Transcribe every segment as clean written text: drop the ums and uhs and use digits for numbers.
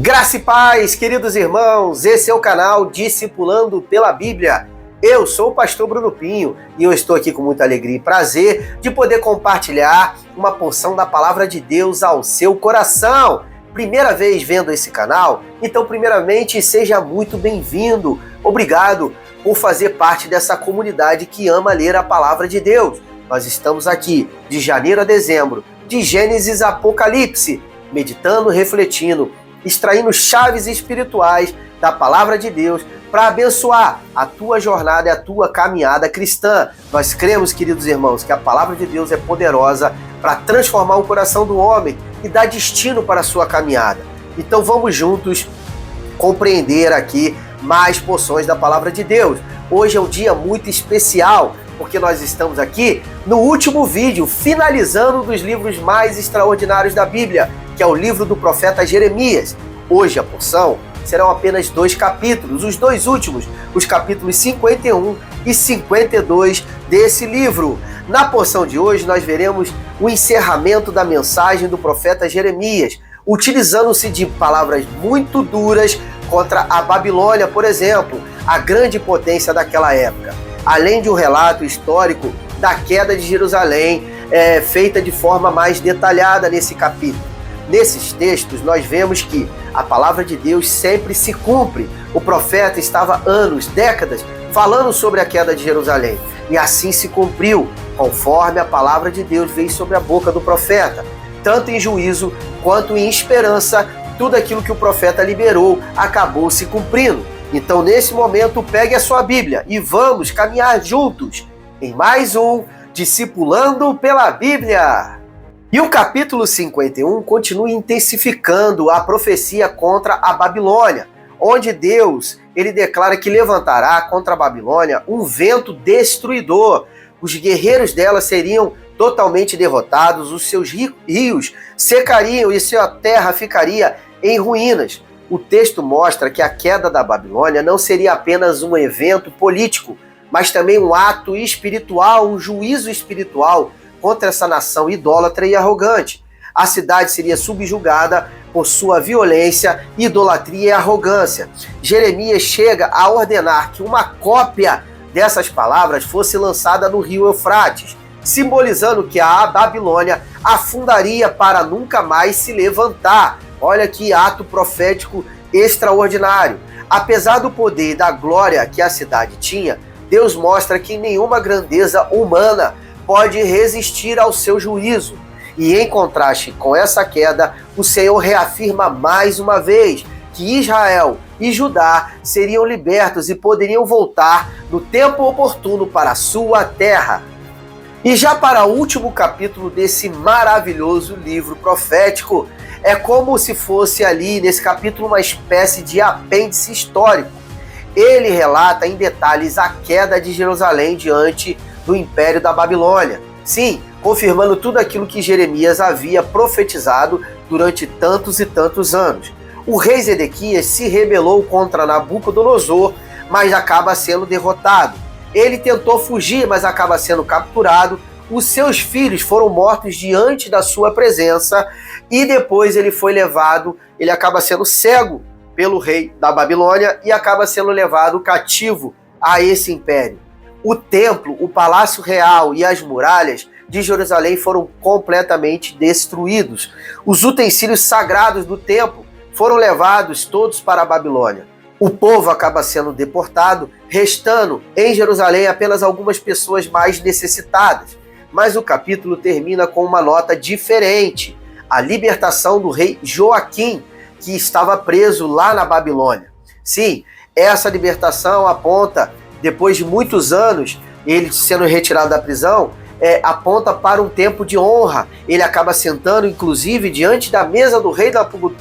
Graça e paz, queridos irmãos, esse é o canal Discipulando pela Bíblia. Eu sou o pastor Bruno Pinho e eu estou aqui com muita alegria e prazer de poder compartilhar uma porção da palavra de Deus ao seu coração. Primeira vez vendo esse canal? Então, primeiramente, seja muito bem-vindo. Obrigado por fazer parte dessa comunidade que ama ler a palavra de Deus. Nós estamos aqui de janeiro a dezembro, de Gênesis a Apocalipse, meditando, refletindo, extraindo chaves espirituais da palavra de Deus para abençoar a tua jornada e a tua caminhada cristã. Nós cremos, queridos irmãos, que a palavra de Deus é poderosa para transformar o coração do homem e dar destino para a sua caminhada. Então vamos juntos compreender aqui mais porções da palavra de Deus. Hoje é um dia muito especial, porque nós estamos aqui no último vídeo, finalizando um dos livros mais extraordinários da Bíblia, que é o livro do profeta Jeremias. Hoje a porção serão apenas 2 capítulos, os 2 últimos, os capítulos 51 e 52 desse livro. Na porção de hoje nós veremos o encerramento da mensagem do profeta Jeremias, utilizando-se de palavras muito duras contra a Babilônia, por exemplo, a grande potência daquela época. Além de um relato histórico da queda de Jerusalém, feita de forma mais detalhada nesse capítulo. Nesses textos nós vemos que a palavra de Deus sempre se cumpre. O profeta estava anos, décadas, falando sobre a queda de Jerusalém. E assim se cumpriu, conforme a palavra de Deus veio sobre a boca do profeta. Tanto em juízo quanto em esperança, tudo aquilo que o profeta liberou acabou se cumprindo. Então, nesse momento, pegue a sua Bíblia e vamos caminhar juntos em mais um Discipulando pela Bíblia. E o capítulo 51 continua intensificando a profecia contra a Babilônia, onde Deus ele declara que levantará contra a Babilônia um vento destruidor. Os guerreiros dela seriam totalmente derrotados, os seus rios secariam e sua terra ficaria em ruínas. O texto mostra que a queda da Babilônia não seria apenas um evento político, mas também um ato espiritual, um juízo espiritual contra essa nação idólatra e arrogante. A cidade seria subjugada por sua violência, idolatria e arrogância. Jeremias chega a ordenar que uma cópia dessas palavras fosse lançada no rio Eufrates, simbolizando que a Babilônia afundaria para nunca mais se levantar. Olha que ato profético extraordinário. Apesar do poder e da glória que a cidade tinha, Deus mostra que nenhuma grandeza humana pode resistir ao seu juízo. E em contraste com essa queda, o Senhor reafirma mais uma vez que Israel e Judá seriam libertos e poderiam voltar no tempo oportuno para a sua terra. E já para o último capítulo desse maravilhoso livro profético, é como se fosse ali nesse capítulo uma espécie de apêndice histórico. Ele relata em detalhes a queda de Jerusalém diante do Império da Babilônia. Sim, confirmando tudo aquilo que Jeremias havia profetizado durante tantos e tantos anos. O rei Zedequias se rebelou contra Nabucodonosor, mas acaba sendo derrotado. Ele tentou fugir, mas acaba sendo capturado. Os seus filhos foram mortos diante da sua presença e depois ele foi levado, ele acaba sendo cego pelo rei da Babilônia e acaba sendo levado cativo a esse império. O templo, o palácio real e as muralhas de Jerusalém foram completamente destruídos. Os utensílios sagrados do templo foram levados todos para a Babilônia. O povo acaba sendo deportado, restando em Jerusalém apenas algumas pessoas mais necessitadas. Mas o capítulo termina com uma nota diferente: a libertação do rei Joaquim, que estava preso lá na Babilônia. Sim, essa libertação aponta, depois de muitos anos, ele sendo retirado da prisão, aponta para um tempo de honra. Ele acaba sentando, inclusive, diante da mesa do rei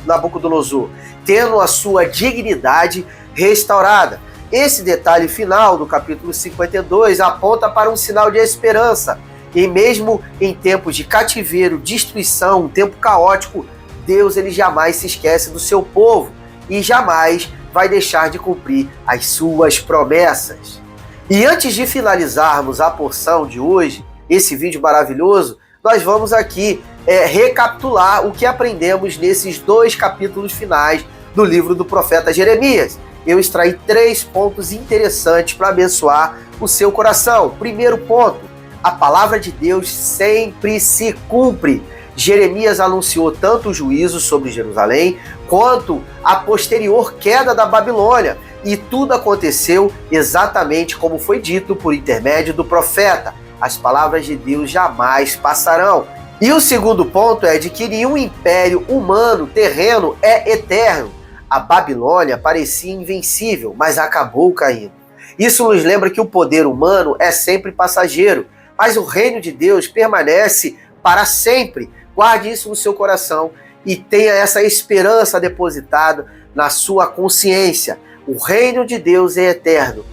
Nabucodonosor, tendo a sua dignidade restaurada. Esse detalhe final do capítulo 52 aponta para um sinal de esperança. E mesmo em tempos de cativeiro, destruição, um tempo caótico, Deus ele jamais se esquece do seu povo e jamais vai deixar de cumprir as suas promessas. E antes de finalizarmos a porção de hoje, esse vídeo maravilhoso, nós vamos aqui recapitular o que aprendemos nesses 2 capítulos finais do livro do profeta Jeremias. Eu extraí 3 pontos interessantes para abençoar o seu coração. Primeiro ponto, a palavra de Deus sempre se cumpre. Jeremias anunciou tanto o juízo sobre Jerusalém, quanto a posterior queda da Babilônia. E tudo aconteceu exatamente como foi dito por intermédio do profeta. As palavras de Deus jamais passarão. E o segundo ponto é de que nenhum império humano, terreno, é eterno. A Babilônia parecia invencível, mas acabou caindo. Isso nos lembra que o poder humano é sempre passageiro, mas o reino de Deus permanece para sempre. Guarde isso no seu coração e tenha essa esperança depositada na sua consciência. O reino de Deus é eterno.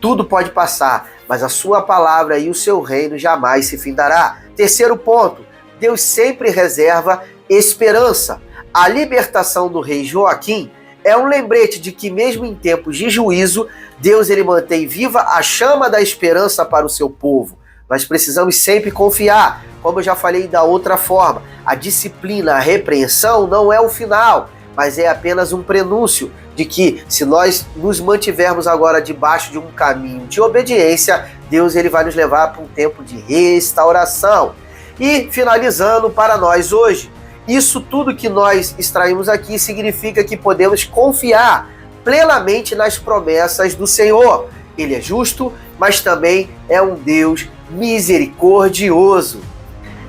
Tudo pode passar, mas a sua palavra e o seu reino jamais se findará. Terceiro ponto, Deus sempre reserva esperança. A libertação do rei Joaquim é um lembrete de que mesmo em tempos de juízo, Deus ele mantém viva a chama da esperança para o seu povo. Nós precisamos sempre confiar. Como eu já falei da outra forma, a disciplina, a repreensão não é o final, mas é apenas um prenúncio de que se nós nos mantivermos agora debaixo de um caminho de obediência, Deus ele vai nos levar para um tempo de restauração. E finalizando para nós hoje, isso tudo que nós extraímos aqui significa que podemos confiar plenamente nas promessas do Senhor. Ele é justo, mas também é um Deus misericordioso.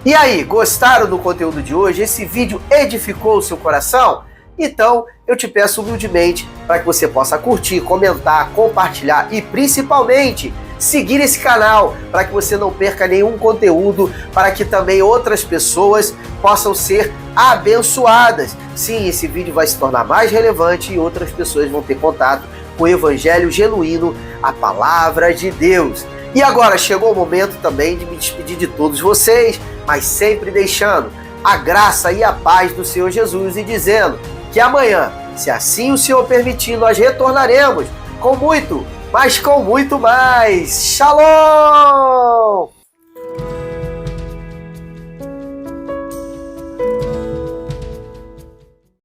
E aí, gostaram do conteúdo de hoje? Esse vídeo edificou o seu coração? Então, eu te peço humildemente para que você possa curtir, comentar, compartilhar e principalmente seguir esse canal para que você não perca nenhum conteúdo, para que também outras pessoas possam ser abençoadas. Sim, esse vídeo vai se tornar mais relevante e outras pessoas vão ter contato com o Evangelho genuíno, a palavra de Deus. E agora chegou o momento também de me despedir de todos vocês, mas sempre deixando a graça e a paz do Senhor Jesus e dizendo que amanhã, se assim o Senhor permitir, nós retornaremos com muito, mas com muito mais. Shalom!